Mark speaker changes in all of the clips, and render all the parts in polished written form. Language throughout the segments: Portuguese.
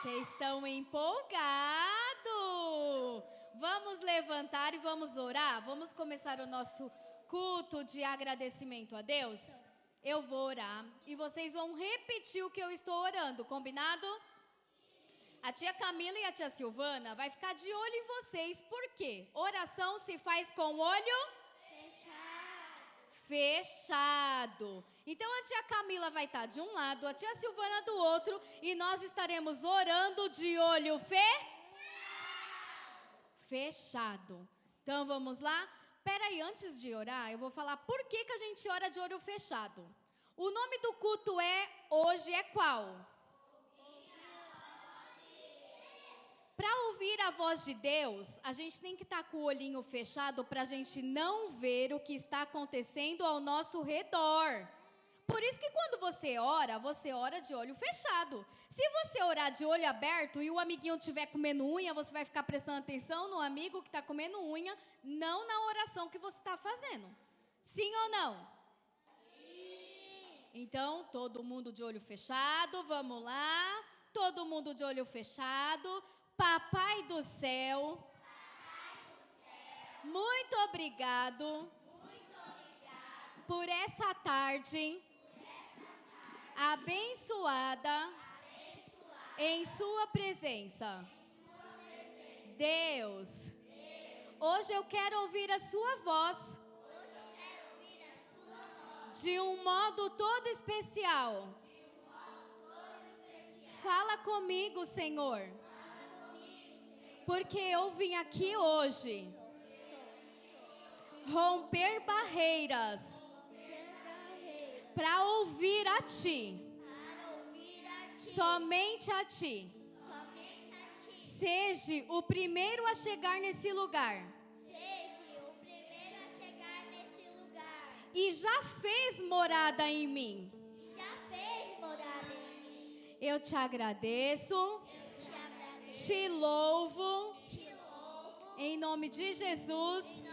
Speaker 1: Vocês estão empolgados? Vamos levantar e vamos orar? Vamos começar o nosso culto de agradecimento a Deus? Eu vou orar e vocês vão repetir o que eu estou orando, combinado? A tia Camila e a tia Silvana vai ficar de olho em vocês, por quê? Oração se faz com o olho fechado. Então a tia Camila vai estar de um lado, a tia Silvana do outro, e nós estaremos orando de olho fechado. Então vamos lá? Peraí, antes de orar, eu vou falar por que a gente ora de olho fechado. O nome do culto hoje é qual? Para ouvir a voz de Deus, a gente tem que estar com o olhinho fechado para a gente não ver o que está acontecendo ao nosso redor. Por isso que quando você ora de olho fechado. Se você orar de olho aberto e o amiguinho estiver comendo unha, você vai ficar prestando atenção no amigo que está comendo unha, não na oração que você está fazendo. Sim ou não? Sim. Então, todo mundo de olho fechado, vamos lá. Todo mundo de olho fechado. Papai do céu, muito obrigado por essa tarde abençoada em sua presença. Deus, hoje eu quero ouvir a sua voz de um modo todo especial. Fala comigo, Senhor. Porque eu vim aqui hoje romper barreiras para ouvir a Ti. Somente a Ti. Seja o primeiro a chegar nesse lugar. E já fez morada em mim. Eu te agradeço. Te louvo. Em nome de Jesus.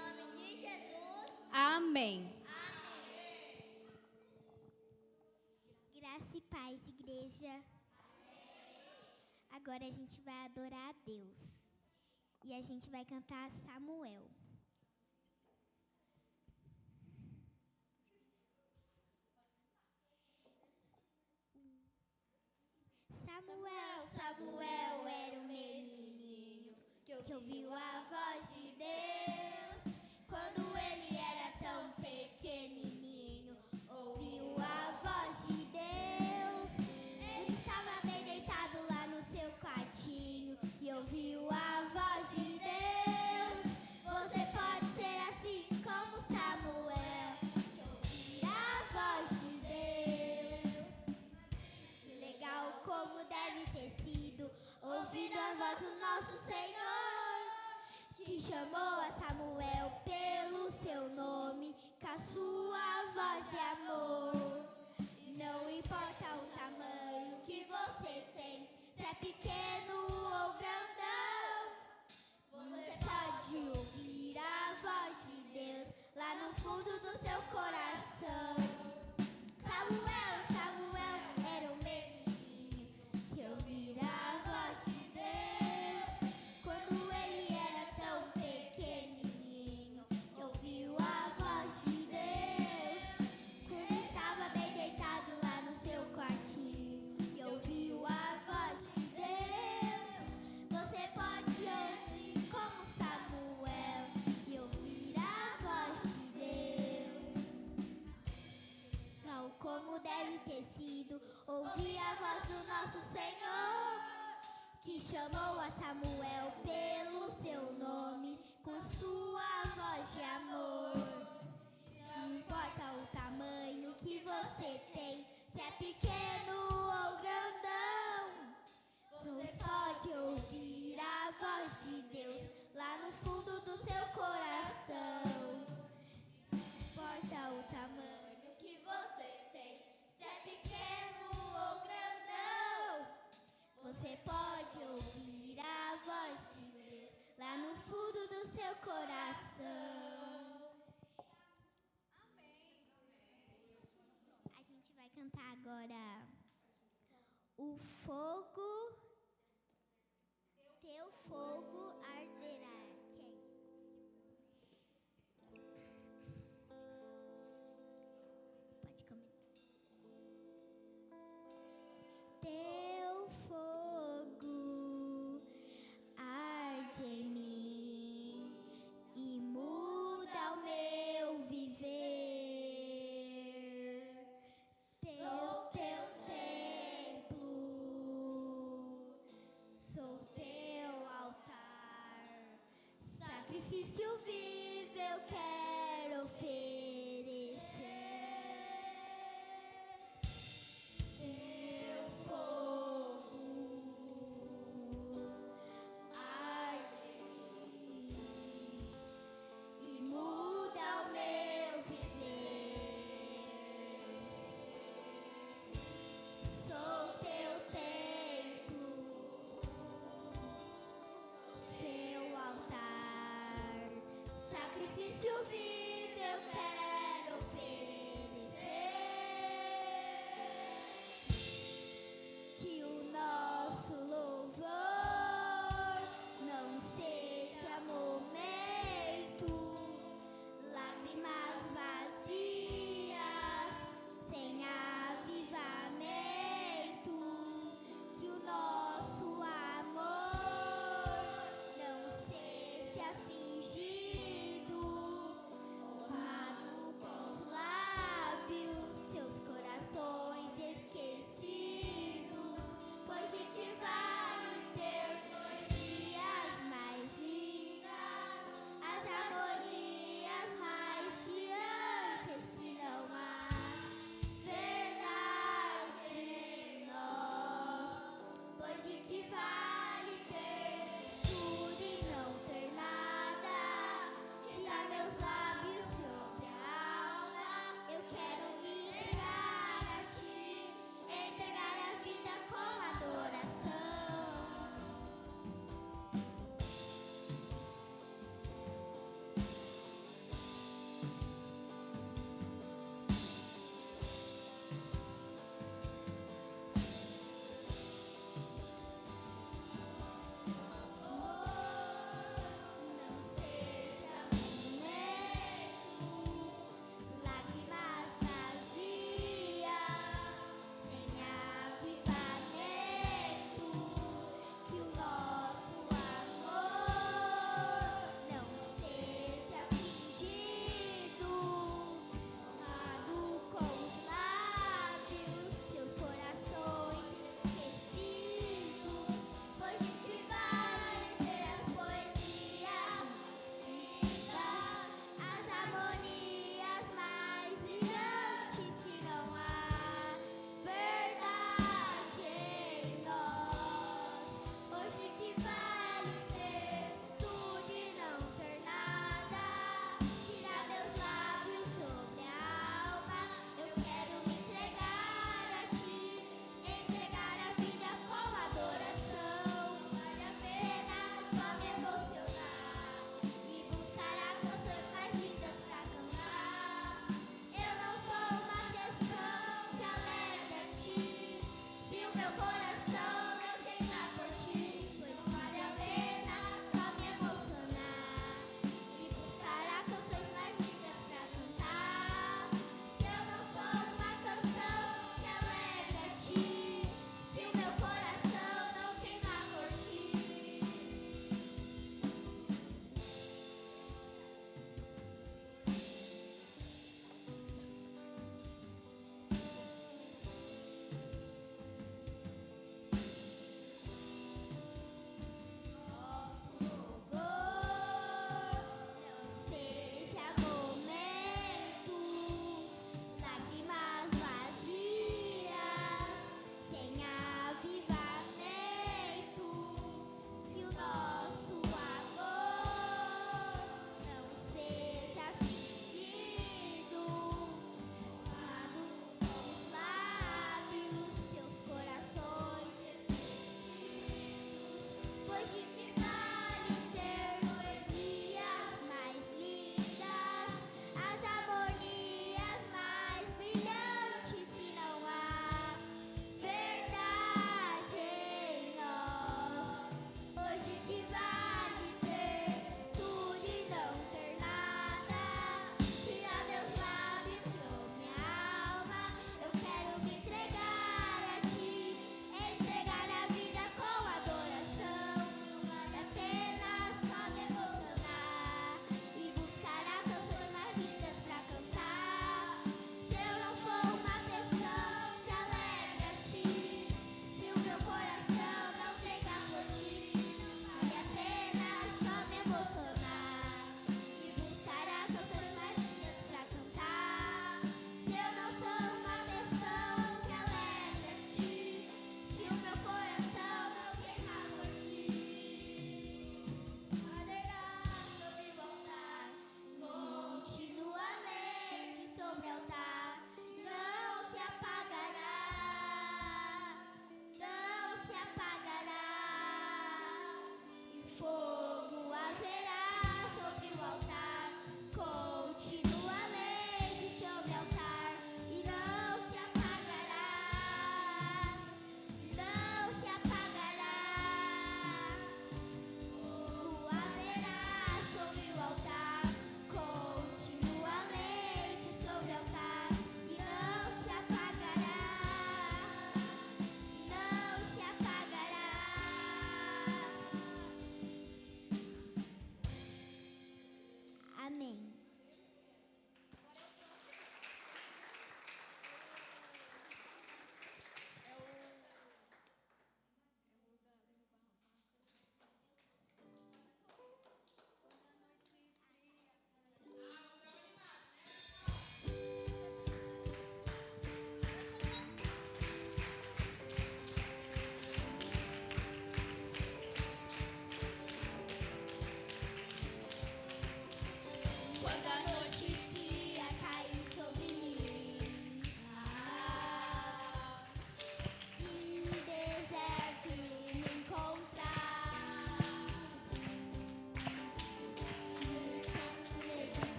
Speaker 1: Amém.
Speaker 2: Graça e paz, igreja. Agora a gente vai adorar a Deus. E a gente vai cantar Samuel. Samuel, Samuel era um menininho que ouviu a voz de Deus. Quando ele era tão pequenininho, ouviu a voz de Deus. Ele estava bem deitado lá no seu quartinho e ouviu a voz de Deus. Você pode ser assim como Samuel, que ouvir a voz de Deus. Que legal como deve ter sido ouvir a voz do nosso Senhor, que chamou a Samuel pelo seu nome, com a sua voz de amor. Não importa o tamanho que você tem, se é pequeno ou grandão, você pode ouvir a voz de Deus lá no fundo do seu coração. Samuel, Samuel era um menino que ouvira a voz de Deus. Quando ele era tão pequenininho, ouviu a voz de Deus. Quando estava bem deitado lá no seu quartinho e ouviu a voz de Deus. Você pode ouvir como Samuel e ouvir a voz de Deus. Tal como deve ter sido ouvir a voz do nosso Senhor, que chamou a Samuel pelo seu nome, com sua voz de amor. Não importa o tamanho que você tem, se é pequeno ou grandão, você pode ouvir a voz de Deus lá no fundo do seu coração. Não importa o tamanho que você tem, se é pequeno ou grandão, você pode ouvir a voz de Deus lá no fundo do seu coração. Amém. A gente vai cantar agora O Fogo teu fogo arderá. Pode começar. Teu fogo arde em mim e muda o meu viver. Sou teu templo, sou teu altar.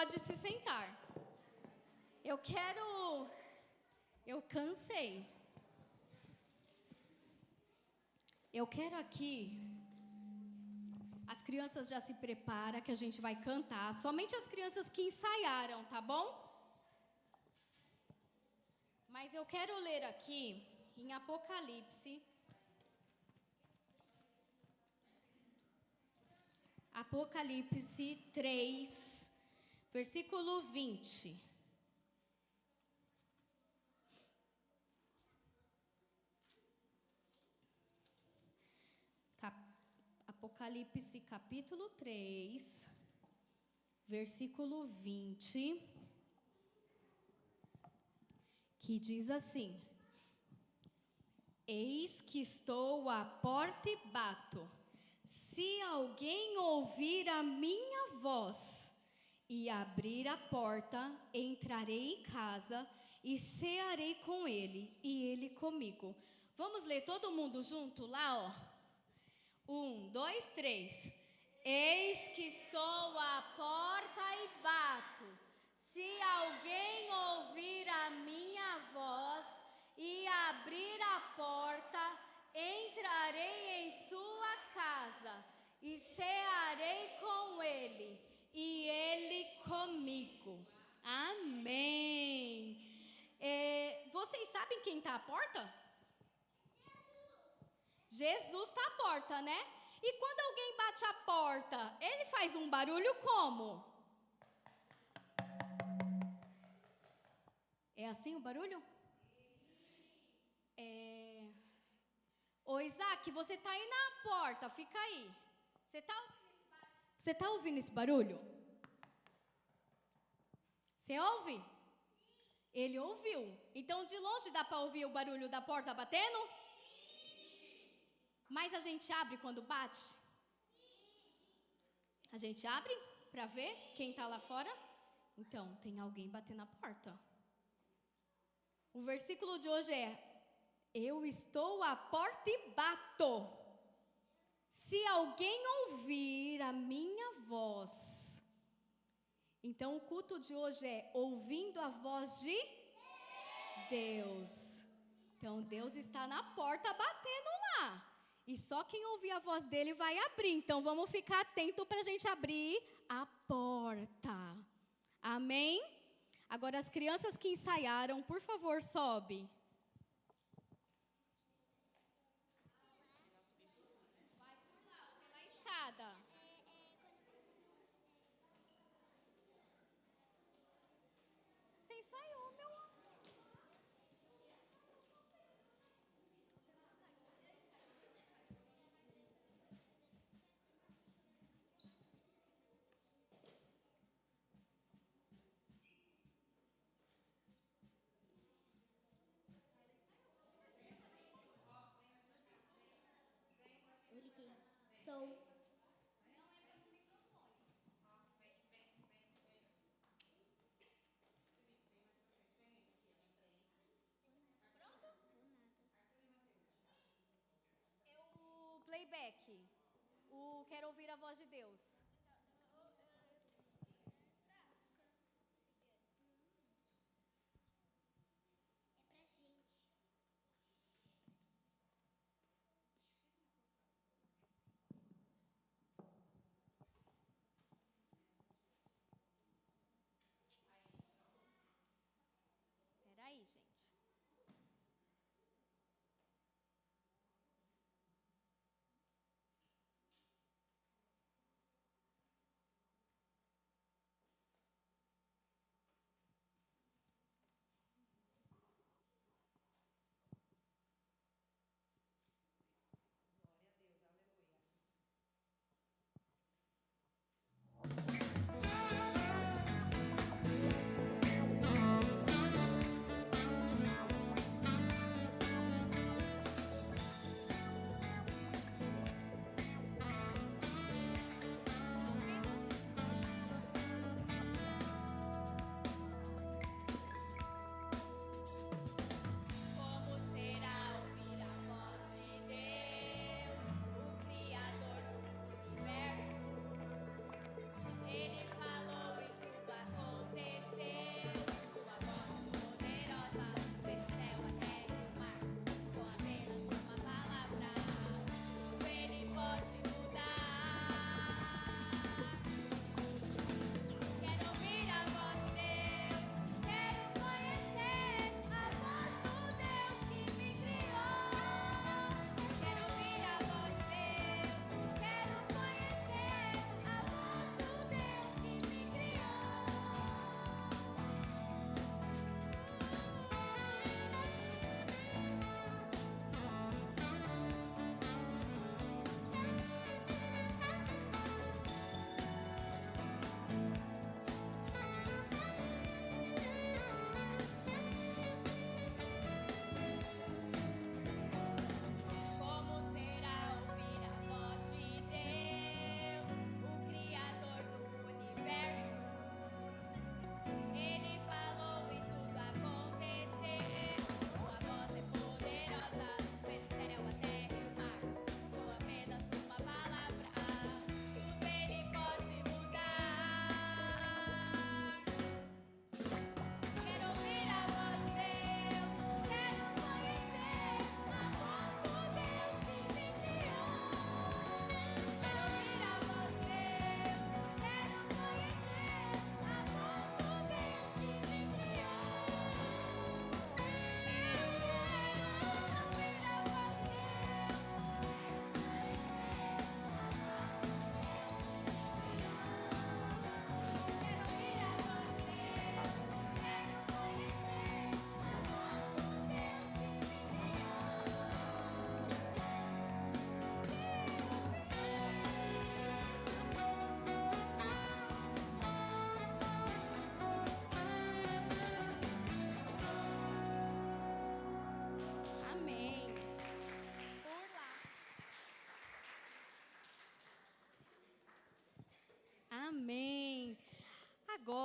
Speaker 1: pode se sentar. Eu cansei. Eu quero aqui, as crianças já se preparam que a gente vai cantar, somente as crianças que ensaiaram, tá bom? Mas eu quero ler aqui em Apocalipse, Apocalipse 3, versículo 20. Apocalipse capítulo 3, versículo 20, que diz assim: Eis que estou à porta e bato. Se alguém ouvir a minha voz e abrir a porta, entrarei em casa e cearei com ele e ele comigo. Vamos ler todo mundo junto lá, ó. 1, 2, 3. Eis que estou à porta e bato. Se alguém ouvir a minha voz e abrir a porta, entrarei em sua casa e cearei com ele e ele comigo. Amém. Vocês sabem quem está à porta? Jesus está à porta, né? E quando alguém bate a porta, ele faz um barulho como? É assim o barulho? Ô Isaac, você está aí na porta, fica aí. Você está ouvindo esse barulho? Você ouve? Ele ouviu. Então de longe dá para ouvir o barulho da porta batendo? Mas a gente abre quando bate? A gente abre para ver quem está lá fora? Então, tem alguém batendo na porta. O versículo de hoje é: eu estou à porta e bato. Se alguém ouvir a minha voz. Então, o culto de hoje é ouvindo a voz de Deus. Então, Deus está na porta batendo lá. E só quem ouvir a voz dele vai abrir. Então, vamos ficar atento para a gente abrir a porta. Amém? Agora, as crianças que ensaiaram, por favor, sobe. Vai por lá, pela escada. Você ensaiou, meu amor.
Speaker 2: Sou.
Speaker 1: O playback. O quero ouvir a voz de Deus.
Speaker 2: É pra gente.
Speaker 1: Peraí, gente.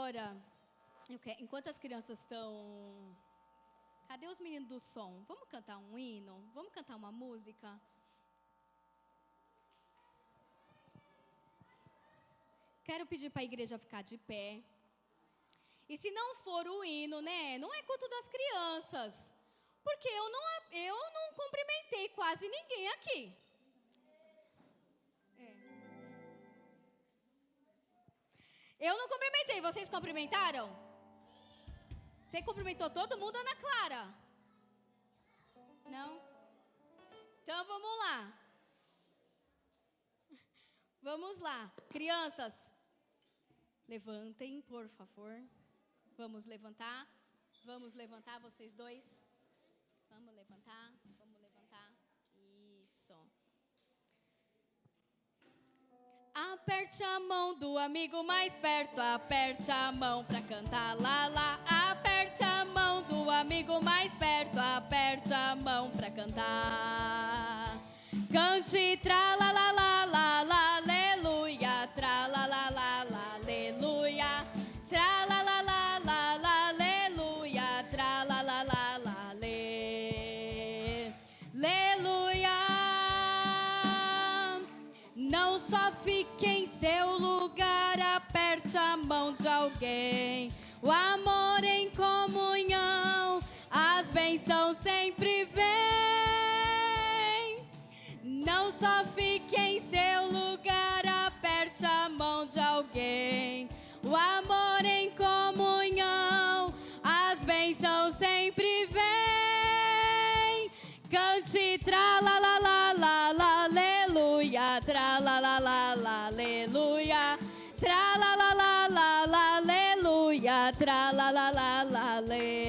Speaker 1: agora, enquanto as crianças estão... Cadê os meninos do som? Vamos cantar um hino? Vamos cantar uma música? Quero pedir para a igreja ficar de pé. E se não for o hino, né? Não é culto das crianças. Porque eu não cumprimentei quase ninguém aqui. Eu não cumprimentei. Vocês cumprimentaram? Você cumprimentou todo mundo, Ana Clara? Não? Então vamos lá. Vamos lá. Crianças, levantem, por favor. Vamos levantar. Vamos levantar, vocês dois. Vamos levantar. Vamos levantar. Isso. Aperte a mão do amigo mais perto. Aperte a mão pra cantar lá, lá. Aperte a mão do amigo mais perto. Aperte a mão pra cantar. Cante tra la la la la la, aleluia. Tra la la la la, aleluia. Tra la la la la la, aleluia. Tra la la la la, aleluia. Não só fique em seu lugar, aperte a mão de alguém. O amor em comunhão, as bênçãos sempre vêm. Não só fique em seu lugar, aperte a mão de alguém. O amor em comunhão, as bênçãos sempre vêm. Cante tra la la la la la, aleluia. Tra la la la la, aleluia. Tra la la la la la, aleluia. Tra la la la la, aleluia.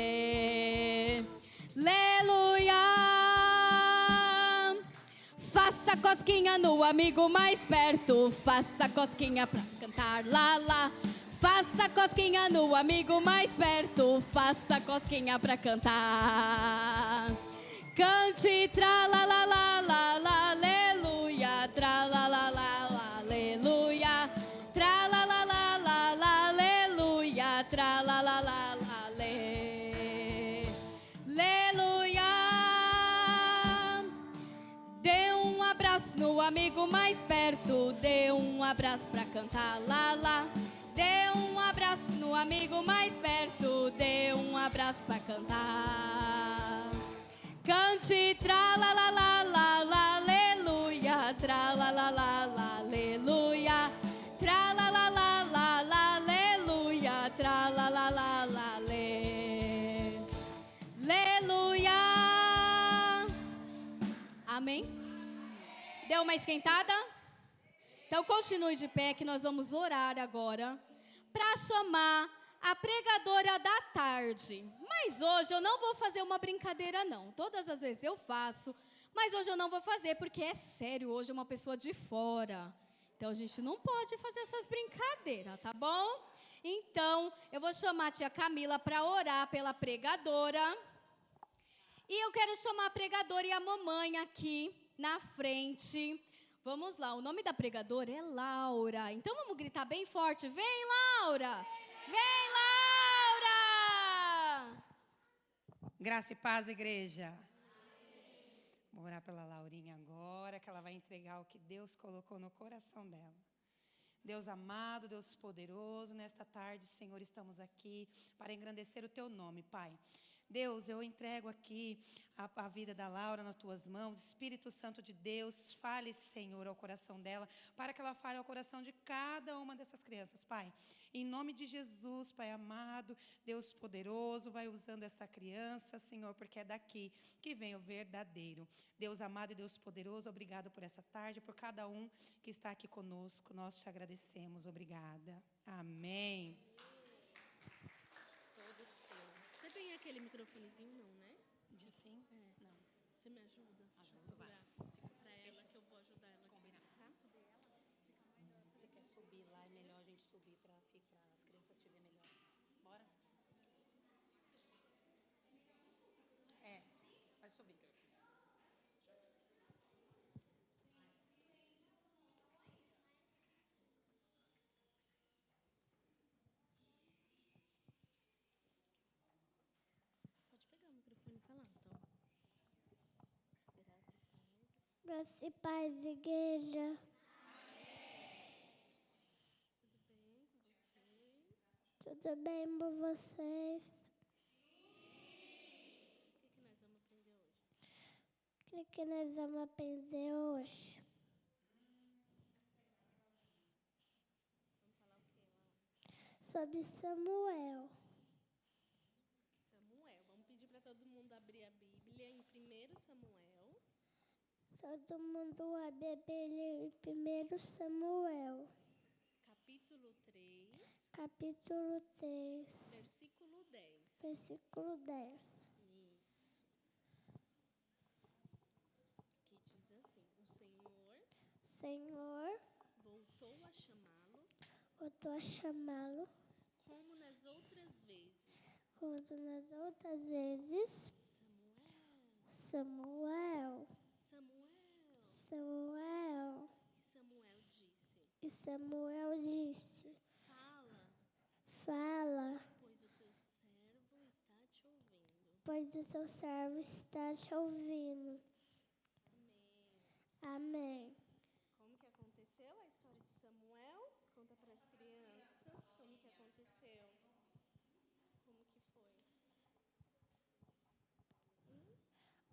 Speaker 1: Faça cosquinha no amigo mais perto. Faça cosquinha pra cantar lá, lá. Faça cosquinha no amigo mais perto. Faça cosquinha pra cantar. Cante tra la la la la la, aleluia. Tra la la la la, aleluia. Tra la la la la la, aleluia. Tra la la la la, aleluia. Dê um abraço no amigo mais perto. Dê um abraço pra cantar lá, lá. Dê um abraço no amigo mais perto. Dê um abraço pra cantar. Cante tra la la la la la, aleluia. Tra la la la la, aleluia. Tra la la la la la, aleluia. Tra la la la la, aleluia. Amém? Deu uma esquentada? Então continue de pé que nós vamos orar agora para chamar a pregadora da tarde. Mas hoje eu não vou fazer uma brincadeira não. Todas as vezes eu faço, mas hoje eu não vou fazer porque é sério, hoje é uma pessoa de fora. Então a gente não pode fazer essas brincadeiras, tá bom? Então eu vou chamar a tia Camila para orar pela pregadora. E eu quero chamar a pregadora e a mamãe aqui na frente. Vamos lá, o nome da pregadora é Laura. Então vamos gritar bem forte. Vem, Laura! Vem, Laura!
Speaker 3: Graça e paz, igreja. Vou orar pela Laurinha agora, que ela vai entregar o que Deus colocou no coração dela. Deus amado, Deus poderoso, nesta tarde, Senhor, estamos aqui para engrandecer o Teu nome, Pai. Deus, eu entrego aqui a vida da Laura nas Tuas mãos. Espírito Santo de Deus, fale, Senhor, ao coração dela, para que ela fale ao coração de cada uma dessas crianças, Pai. Em nome de Jesus, Pai amado, Deus poderoso, vai usando esta criança, Senhor, porque é daqui que vem o verdadeiro. Deus amado e Deus poderoso, obrigado por essa tarde, por cada um que está aqui conosco. Nós te agradecemos. Obrigada. Amém.
Speaker 4: Você tem aquele microfonezinho, não, né?
Speaker 3: De assim?
Speaker 4: Não. Você me ajuda?
Speaker 3: Ajuda, vai.
Speaker 4: Pra ela, que eu vou ajudar ela aqui. Tá?
Speaker 3: Você quer subir lá? É melhor a gente subir para as crianças te ver melhor. Bora? Vai subir.
Speaker 2: Graça e paz, igreja.
Speaker 4: Tudo bem com vocês?
Speaker 2: Tudo bem por vocês?
Speaker 4: O que nós vamos aprender hoje?
Speaker 2: O que nós vamos aprender hoje? Sobre Samuel.
Speaker 4: Samuel. Vamos pedir para todo mundo abrir a Bíblia em 1 Samuel.
Speaker 2: Todo mundo abre a Bíblia em 1 Samuel,
Speaker 4: Capítulo 3,
Speaker 2: capítulo 3,
Speaker 4: versículo 10.
Speaker 2: versículo 10.
Speaker 4: Isso. Que diz assim: O
Speaker 2: Senhor
Speaker 4: voltou a chamá-lo
Speaker 2: voltou a chamá-lo,
Speaker 4: como nas outras vezes.
Speaker 2: quando nas outras vezes,
Speaker 4: Samuel,
Speaker 2: Samuel,
Speaker 4: Samuel.
Speaker 2: Samuel.
Speaker 4: E Samuel disse:
Speaker 2: E Samuel disse:
Speaker 4: Fala,
Speaker 2: Fala,
Speaker 4: pois o teu servo está te ouvindo.
Speaker 2: pois o seu servo está te ouvindo.
Speaker 4: Amém.
Speaker 2: Amém.
Speaker 4: Como que aconteceu a história de Samuel? Conta para as crianças como que aconteceu. Como que foi?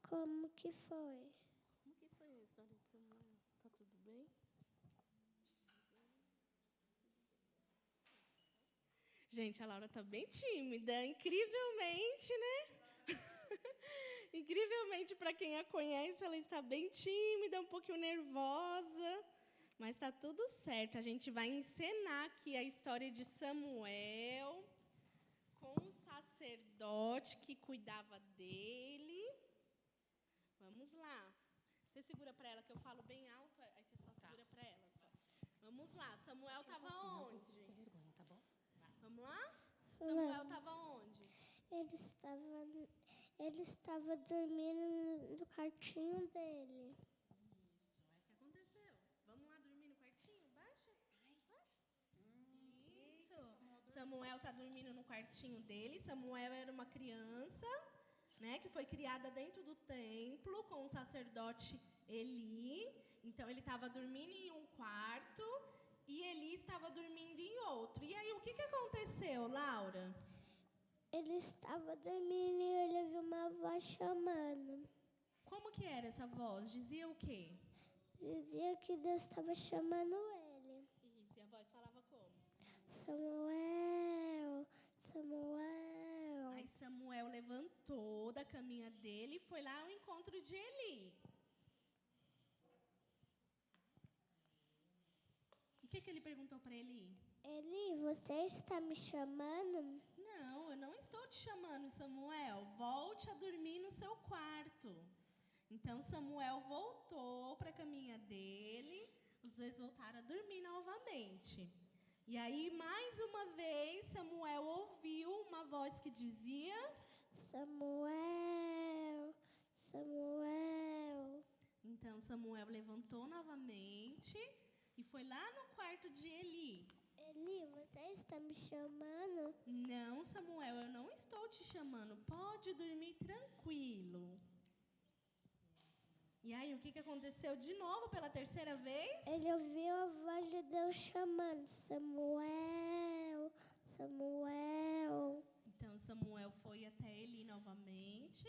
Speaker 2: Como que foi?
Speaker 4: Como que foi a história de Samuel? Tá tudo bem? Gente, a Laura tá bem tímida, incrivelmente, né? Incrivelmente, para quem a conhece, ela está bem tímida, um pouquinho nervosa, mas está tudo certo. A gente vai encenar aqui a história de Samuel com o sacerdote que cuidava dele. Vamos lá. Você segura para ela, que eu falo bem alto, aí você só segura para ela. Só. Vamos lá. Samuel estava onde?
Speaker 3: Tá bom?
Speaker 4: Vamos lá? Samuel estava onde?
Speaker 2: Ele estava dormindo no quartinho dele.
Speaker 4: Isso. Aí o que aconteceu? Vamos lá dormir no quartinho? Baixa. Baixa. Isso. Samuel está dormindo no quartinho dele. Samuel era uma criança, né, que foi criada dentro do templo com o sacerdote Eli. Então, ele estava dormindo em um quarto e Eli estava dormindo em outro. E aí, o que aconteceu, Laura?
Speaker 2: Ele estava dormindo e ele ouviu uma voz chamando.
Speaker 4: Como que era essa voz? Dizia o quê?
Speaker 2: Dizia que Deus estava chamando ele.
Speaker 4: Isso, e a voz falava como?
Speaker 2: Samuel, Samuel.
Speaker 4: Aí Samuel levantou da caminha dele e foi lá ao encontro de Eli. O que ele perguntou para Eli?
Speaker 2: Eli, você está me chamando?
Speaker 4: Não, eu não estou te chamando, Samuel. Volte a dormir no seu quarto. Então Samuel voltou para a caminha dele. Os dois voltaram a dormir novamente. E aí, mais uma vez, Samuel ouviu uma voz que dizia:
Speaker 2: Samuel, Samuel.
Speaker 4: Então Samuel levantou novamente e foi lá no quarto de Eli.
Speaker 2: Eli, você está me chamando?
Speaker 4: Não, Samuel, eu não estou te chamando. Pode dormir tranquilo. E aí, o que aconteceu de novo pela terceira vez?
Speaker 2: Ele ouviu a voz de Deus chamando: Samuel, Samuel.
Speaker 4: Então Samuel foi até Eli novamente.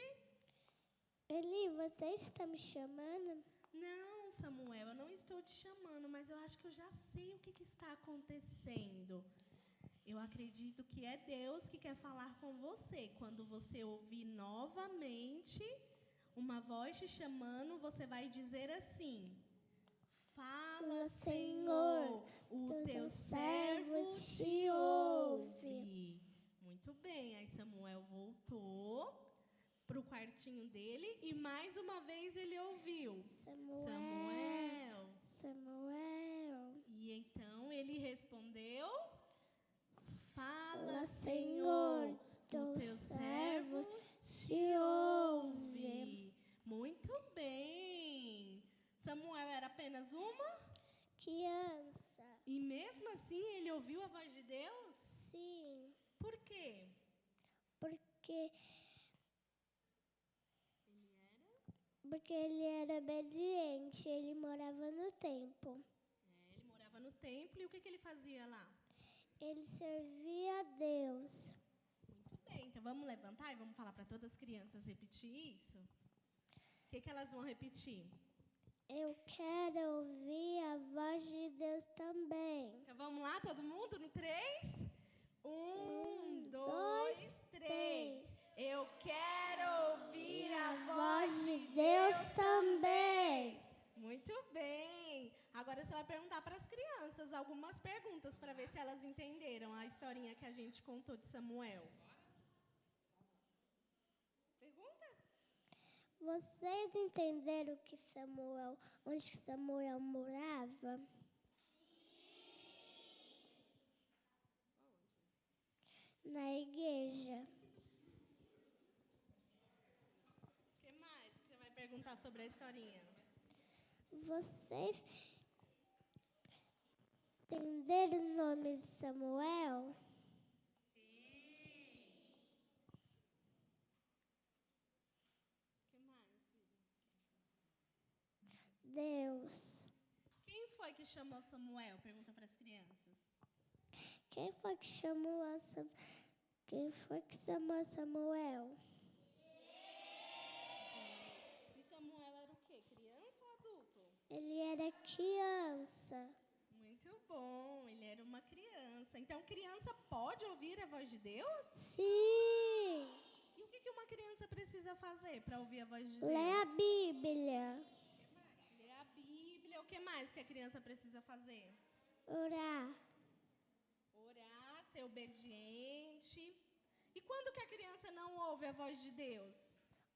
Speaker 2: Eli, você está me chamando?
Speaker 4: Não, Samuel, eu não estou te chamando, mas eu acho que eu já sei o que está acontecendo. Eu acredito que é Deus que quer falar com você. Quando você ouvir novamente uma voz te chamando, você vai dizer assim: Fala, Senhor, o teu servo te ouve. Muito bem, aí Samuel voltou para o quartinho dele e mais uma vez ele ouviu: Samuel.
Speaker 2: Samuel.
Speaker 4: E então ele respondeu:
Speaker 2: Fala,
Speaker 4: Fala, Senhor, o teu servo te ouve. Muito bem. Samuel era apenas uma?
Speaker 2: Criança.
Speaker 4: E mesmo assim ele ouviu a voz de Deus?
Speaker 2: Sim,
Speaker 4: Por quê?
Speaker 2: porque
Speaker 4: Ele era?
Speaker 2: Porque ele era obediente, ele morava no templo.
Speaker 4: Ele morava no templo e o que ele fazia lá?
Speaker 2: Ele servia a Deus.
Speaker 4: Muito bem, então vamos levantar e vamos falar para todas as crianças repetir isso? O que elas vão repetir?
Speaker 2: Eu quero ouvir a voz de Deus também.
Speaker 4: Então vamos lá, todo mundo, no 3? 1, 2,
Speaker 2: dois,
Speaker 4: 3. Eu quero ouvir a
Speaker 2: Voz de Deus também.
Speaker 4: Muito bem. Agora você vai perguntar para as crianças algumas perguntas para ver se elas entenderam a historinha que a gente contou de Samuel. Pergunta?
Speaker 2: Vocês entenderam que onde Samuel morava? Na igreja.
Speaker 4: O que mais que você vai perguntar sobre a historinha?
Speaker 2: Vocês entenderam o nome de Samuel?
Speaker 4: O que mais, filho?
Speaker 2: Deus.
Speaker 4: Quem foi que chamou Samuel? Pergunta para as crianças.
Speaker 2: Quem foi que chamou Samuel?
Speaker 4: E Samuel era o quê? Criança ou adulto?
Speaker 2: Ele era criança.
Speaker 4: Muito bom, ele era uma criança. Então, criança pode ouvir a voz de Deus?
Speaker 2: Sim.
Speaker 4: E o que uma criança precisa fazer para ouvir a voz de Deus?
Speaker 2: Lê a Bíblia.
Speaker 4: Ler a Bíblia. O que mais que a criança precisa fazer?
Speaker 2: Orar.
Speaker 4: Orar, ser obediente. E quando que a criança não ouve a voz de Deus?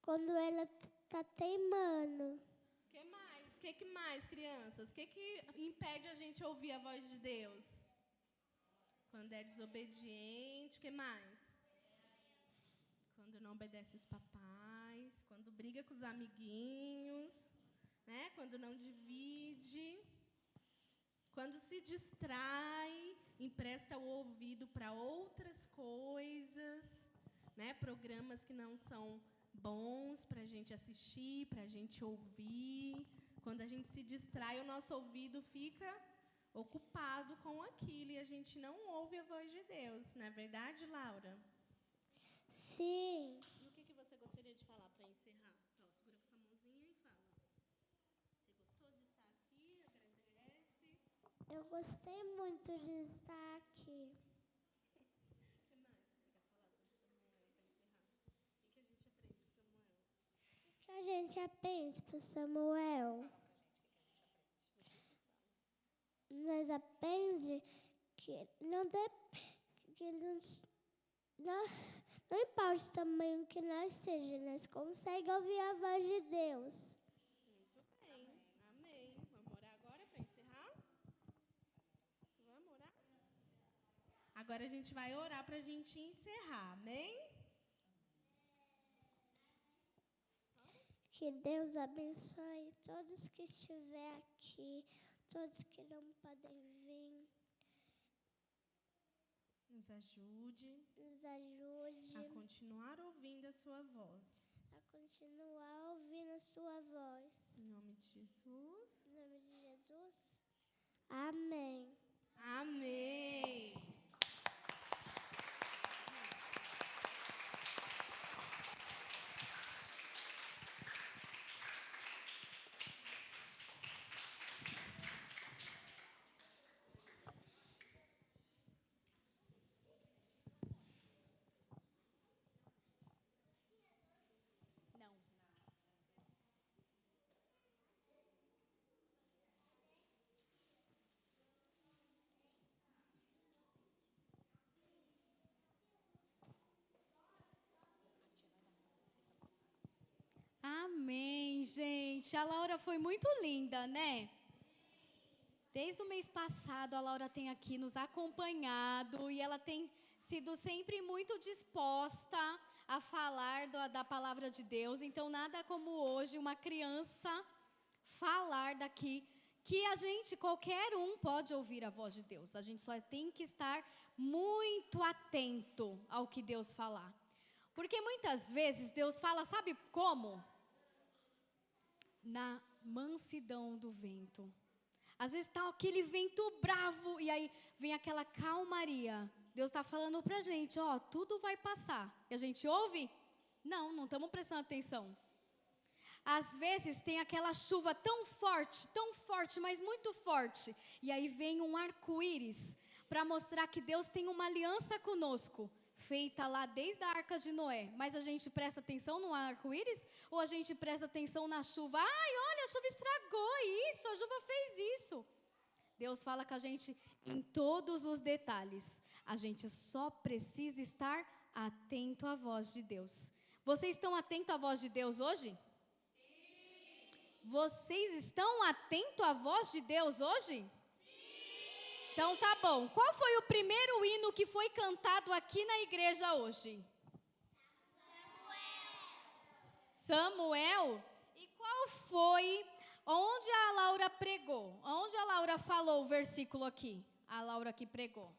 Speaker 2: Quando ela tá teimando.
Speaker 4: O que mais? O que mais, crianças? O que impede a gente ouvir a voz de Deus? Quando é desobediente. O que mais? Quando não obedece os papais. Quando briga com os amiguinhos. Né? Quando não divide. Quando se distrai, empresta o ouvido para outras coisas, né? Programas que não são bons para a gente assistir, para a gente ouvir. Quando a gente se distrai, o nosso ouvido fica ocupado com aquilo e a gente não ouve a voz de Deus. Não é verdade, Laura?
Speaker 2: Sim.
Speaker 4: E o que você gostaria de falar para encerrar? Ó, segura com sua mãozinha e fala. Você gostou de estar aqui? Agradece.
Speaker 2: Eu gostei muito de estar aqui.
Speaker 4: O que mais que você quer falar sobre Samuel para encerrar? O que a gente aprende com Samuel?
Speaker 2: O que a gente aprende com Samuel? Nós aprendemos que não importa o tamanho que nós sejamos, nós conseguimos ouvir a voz de Deus.
Speaker 4: Muito bem, amém. Vamos orar agora para encerrar? Vamos orar? Agora a gente vai orar para a gente encerrar, amém?
Speaker 2: Que Deus abençoe todos que estiverem aqui, todos que não podem vir.
Speaker 4: Nos ajude
Speaker 2: Nos
Speaker 4: a
Speaker 2: ajude
Speaker 4: continuar ouvindo a sua voz.
Speaker 2: a continuar ouvindo a sua voz.
Speaker 4: Em nome de Jesus.
Speaker 2: Em nome de Jesus. Amém.
Speaker 4: Amém.
Speaker 1: Não. Amém, gente. A Laura foi muito linda, né? Desde o mês passado, a Laura tem aqui nos acompanhado e ela tem sido sempre muito disposta a falar da palavra de Deus. Então, nada como hoje uma criança falar daqui que a gente, qualquer um, pode ouvir a voz de Deus. A gente só tem que estar muito atento ao que Deus falar. Porque muitas vezes Deus fala, sabe como? na mansidão do vento. Às vezes está aquele vento bravo e aí vem aquela calmaria. Deus está falando para a gente, ó, tudo vai passar. E a gente ouve? Não estamos prestando atenção. Às vezes tem aquela chuva tão forte, mas muito forte. E aí vem um arco-íris para mostrar que Deus tem uma aliança conosco, feita lá desde a Arca de Noé. Mas a gente presta atenção no arco-íris? Ou a gente presta atenção na chuva? Ai, olha, a chuva estragou isso, a chuva fez isso. Deus fala com a gente em todos os detalhes. A gente só precisa estar atento à voz de Deus. Vocês estão atentos à voz de Deus hoje? Sim. Vocês estão atentos à voz de Deus hoje? Sim. Então tá bom. Qual foi o primeiro hino que foi cantado aqui na igreja hoje? Samuel. E qual foi onde a Laura pregou? Onde a Laura falou o versículo aqui? A Laura que pregou.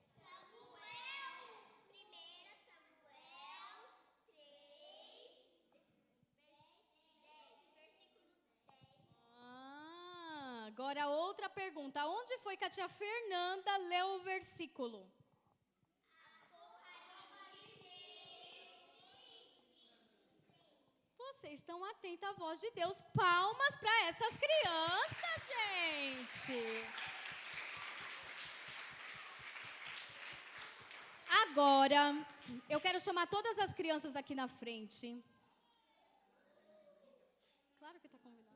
Speaker 1: Agora outra pergunta. Onde foi que a tia Fernanda leu o versículo? Vocês estão atentos à voz de Deus. Palmas para essas crianças, gente. Agora, eu quero chamar todas as crianças aqui na frente. Claro que está convidado.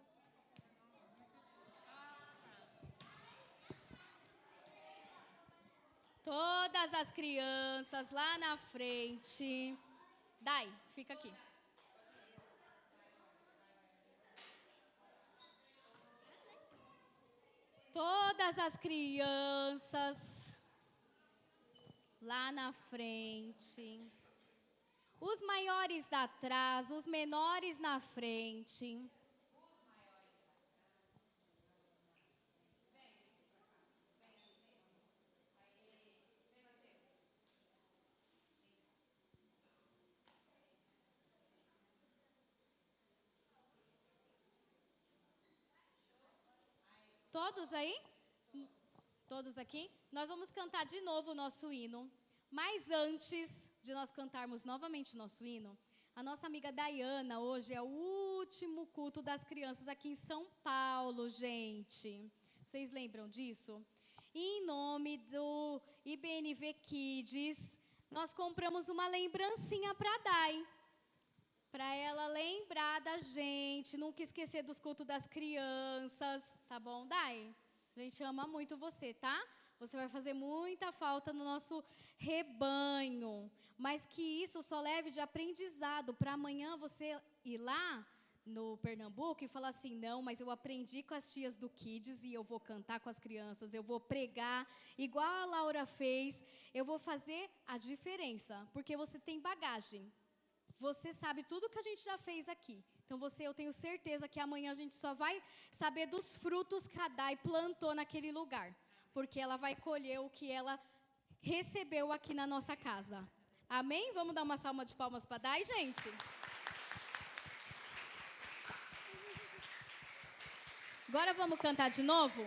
Speaker 1: Todas as crianças lá na frente. Dai, fica aqui. Todas as crianças lá na frente. Os maiores atrás, os menores na frente. Todos aí? Todos aqui? Nós vamos cantar de novo o nosso hino. Mas antes de nós cantarmos novamente o nosso hino, a nossa amiga Dayana, hoje é o último culto das crianças aqui em São Paulo, gente. Vocês lembram disso? E em nome do IBNV Kids, nós compramos uma lembrancinha para a Day. Para ela lembrar da gente, nunca esquecer dos cultos das crianças, tá bom, Day? A gente ama muito você, tá? Você vai fazer muita falta no nosso rebanho, mas que isso só leve de aprendizado para amanhã você ir lá no Pernambuco e falar assim, não, mas eu aprendi com as tias do Kids e eu vou cantar com as crianças, eu vou pregar, igual a Laura fez, eu vou fazer a diferença, porque você tem bagagem. Você sabe tudo que a gente já fez aqui. Então, eu tenho certeza que amanhã a gente só vai saber dos frutos que a Day plantou naquele lugar. Porque ela vai colher o que ela recebeu aqui na nossa casa. Amém? Vamos dar uma salva de palmas para a Day, gente? Agora vamos cantar de novo?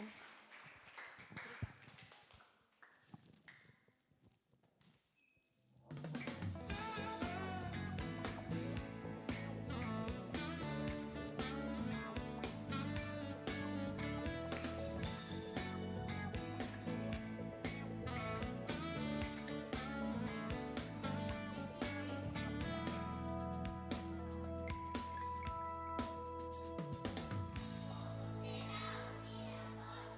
Speaker 2: Será ouvir a voz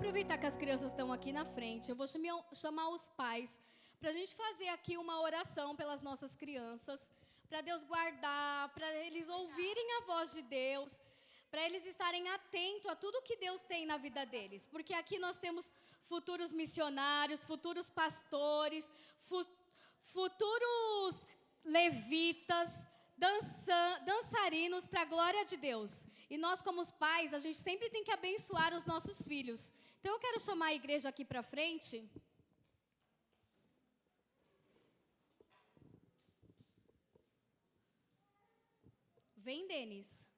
Speaker 1: aproveitar que as crianças estão aqui na frente, eu vou chamar os pais para a gente fazer aqui uma oração pelas nossas crianças, para Deus guardar, para eles ouvirem a voz de Deus, para eles estarem atentos a tudo que Deus tem na vida deles. Porque aqui nós temos futuros missionários, futuros pastores, futuros levitas, dançarinos para a glória de Deus. E nós, como os pais, a gente sempre tem que abençoar os nossos filhos. Então, eu quero chamar a igreja aqui para frente. Vem, Denis.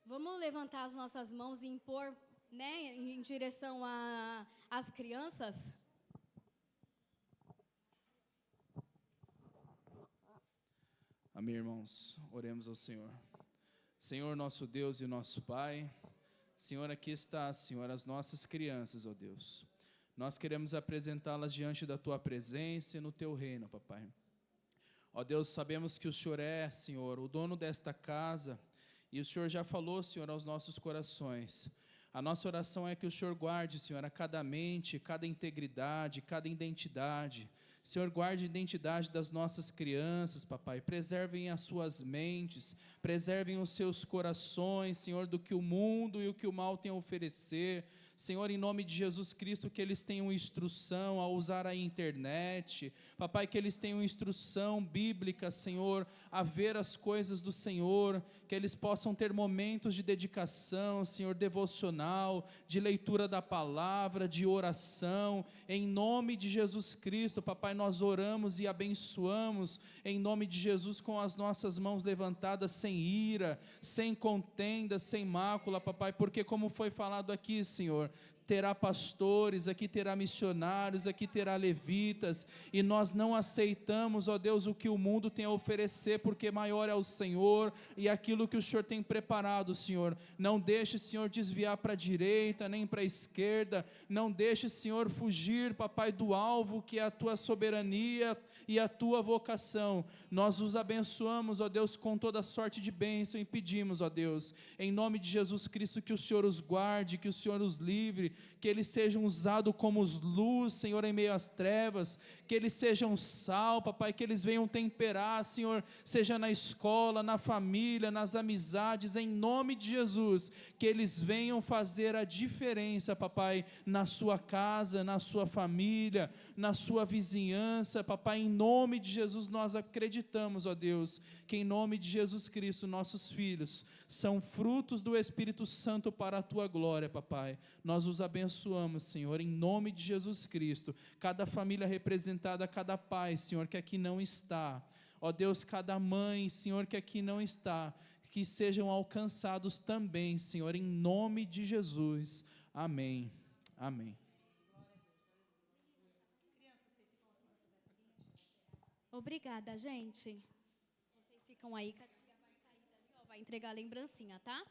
Speaker 1: Vamos levantar as nossas mãos e impor, né, em direção às crianças.
Speaker 5: Amém, irmãos. Oremos ao Senhor. Senhor, nosso Deus e nosso Pai, Senhor, aqui está, Senhor, as nossas crianças, ó Deus. Nós queremos apresentá-las diante da Tua presença e no Teu reino, Papai. Ó Deus, sabemos que o Senhor é, Senhor, o dono desta casa, e o Senhor já falou, Senhor, aos nossos corações. A nossa oração é que o Senhor guarde, Senhor, a cada mente, cada integridade, cada identidade. Senhor, guarde a identidade das nossas crianças, papai, preservem as suas mentes, preservem os seus corações, Senhor, do que o mundo e o que o mal tem a oferecer. Senhor, em nome de Jesus Cristo, que eles tenham instrução a usar a internet, papai, que eles tenham instrução bíblica, Senhor, a ver as coisas do Senhor, que eles possam ter momentos de dedicação, Senhor, devocional, de leitura da palavra, de oração, em nome de Jesus Cristo, papai, nós oramos e abençoamos, em nome de Jesus, com as nossas mãos levantadas, sem ira, sem contenda, sem mácula, papai, porque como foi falado aqui, Senhor, terá pastores, aqui terá missionários, aqui terá levitas, e nós não aceitamos, ó Deus, o que o mundo tem a oferecer, porque maior é o Senhor, e aquilo que o Senhor tem preparado, Senhor, não deixe, Senhor, desviar para a direita, nem para a esquerda, não deixe, Senhor, fugir, papai, do alvo, que é a Tua soberania e a Tua vocação. Nós os abençoamos, ó Deus, com toda sorte de bênção, e pedimos, ó Deus, em nome de Jesus Cristo, que o Senhor os guarde, que o Senhor os livre, que eles sejam usados como luz, Senhor, em meio às trevas, que eles sejam sal, papai, que eles venham temperar, Senhor, seja na escola, na família, nas amizades, em nome de Jesus, que eles venham fazer a diferença, papai, na sua casa, na sua família, na sua vizinhança, papai, em nome de Jesus nós acreditamos, ó Deus, que em nome de Jesus Cristo, nossos filhos são frutos do Espírito Santo para a Tua glória, papai. Nós os abençoamos, Senhor, em nome de Jesus Cristo. Cada família representada, cada pai, Senhor, que aqui não está. Ó Deus, cada mãe, Senhor, que aqui não está, que sejam alcançados também, Senhor, em nome de Jesus. Amém. Amém.
Speaker 1: Obrigada, gente. Vocês ficam aí, que a tia vai sair dali, ó, vai entregar a lembrancinha, tá?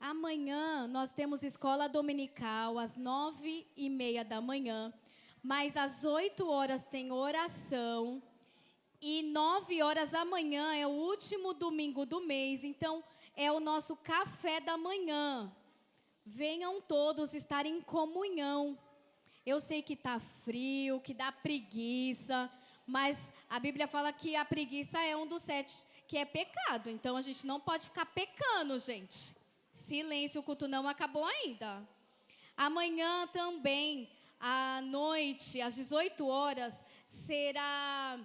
Speaker 1: Amanhã nós temos escola dominical às 9h30 da manhã, mas às 8 horas tem oração, e 9 horas amanhã é o último domingo do mês, então é o nosso café da manhã. Venham todos estar em comunhão. Eu sei que está frio, que dá preguiça, mas a Bíblia fala que a preguiça é um dos 7 que é pecado. Então a gente não pode ficar pecando, gente. Silêncio, o culto não acabou ainda. Amanhã também, à noite, às 18 horas, será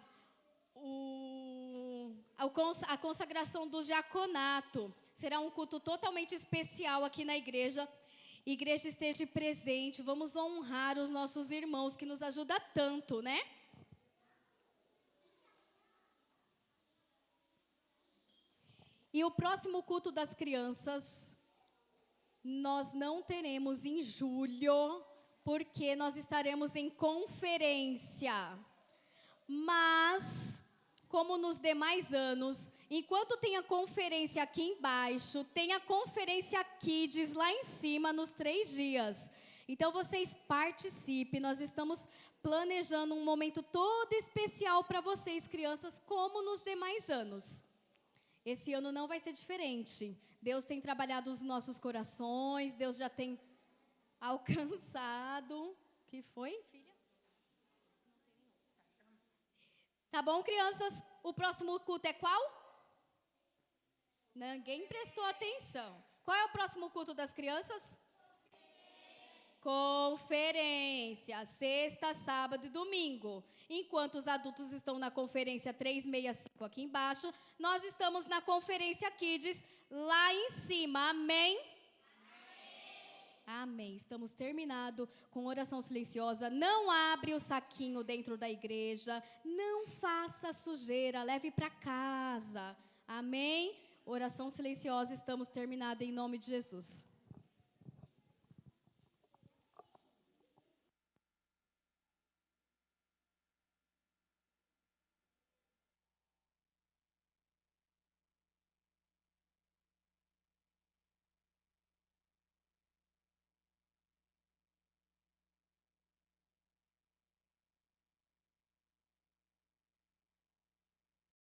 Speaker 1: a consagração do diaconato. Será um culto totalmente especial aqui na igreja. Igreja, esteja presente, vamos honrar os nossos irmãos que nos ajudam tanto, né? E o próximo culto das crianças, nós não teremos em julho, porque nós estaremos em conferência. Mas, como nos demais anos, enquanto tem a conferência aqui embaixo, tem a conferência Kids lá em cima nos 3 dias. Então, vocês participem, nós estamos planejando um momento todo especial para vocês, crianças, como nos demais anos. Esse ano não vai ser diferente. Deus tem trabalhado os nossos corações, Deus já tem alcançado. Que foi, filha? Tá bom, crianças? O próximo culto é qual? Ninguém prestou atenção. Qual é o próximo culto das crianças? Conferência, sexta, sábado e domingo. Enquanto os adultos estão na conferência 365 aqui embaixo, nós estamos na conferência Kids lá em cima. Amém? Amém. Estamos terminados com oração silenciosa. Não abre o saquinho dentro da igreja. Não faça sujeira. Leve para casa. Amém? Oração silenciosa. Estamos terminados em nome de Jesus.